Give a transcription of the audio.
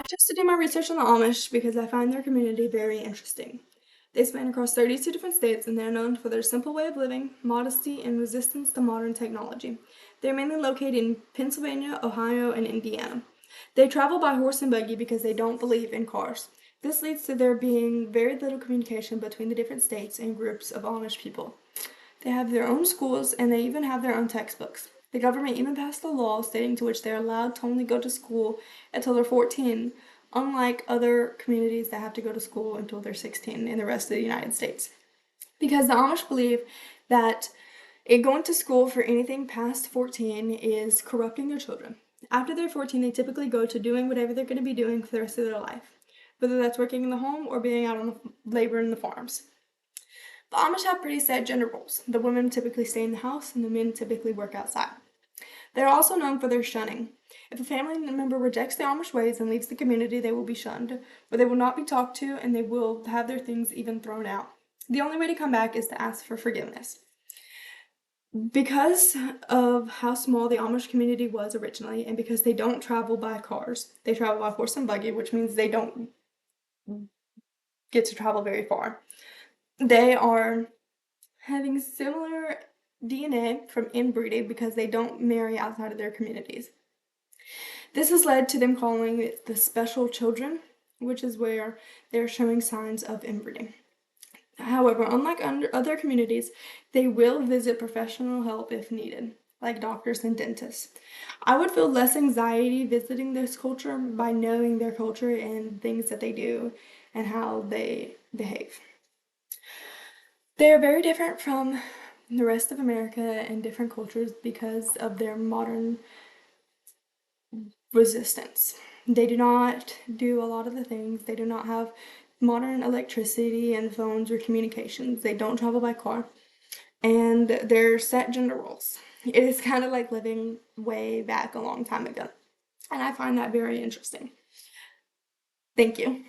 Just to do my research on the Amish because I find their community very interesting. They span across 32 different states and they're known for their simple way of living, modesty, and resistance to modern technology. They're mainly located in Pennsylvania, Ohio, and Indiana. They travel by horse and buggy because they don't believe in cars. This leads to there being very little communication between the different states and groups of Amish people. They have their own schools and they even have their own textbooks. The government even passed a law stating to which they're allowed to only go to school until they're 14, unlike other communities that have to go to school until they're 16 in the rest of the United States. Because the Amish believe that going to school for anything past 14 is corrupting their children. After they're 14, they typically go to doing whatever they're going to be doing for the rest of their life, whether that's working in the home or being out on the labor in the farms. The Amish have pretty set gender roles. The women typically stay in the house and the men typically work outside. They're also known for their shunning. If a family member rejects the Amish ways and leaves the community, they will be shunned, or they will not be talked to and they will have their things even thrown out. The only way to come back is to ask for forgiveness. Because of how small the Amish community was originally, and because they don't travel by cars, they travel by horse and buggy, which means they don't get to travel very far. They are having similar DNA from inbreeding because they don't marry outside of their communities. This has led to them calling it the special children, which is where they're showing signs of inbreeding. However, unlike other communities, they will visit professional help if needed, like doctors and dentists. I would feel less anxiety visiting this culture by knowing their culture and things that they do and how they behave. They are very different from the rest of America and different cultures because of their modern resistance. They do not do a lot of the things. They do not have modern electricity and phones or communications. They don't travel by car. And they're set gender roles. It is kind of like living way back a long time ago. And I find that very interesting. Thank you.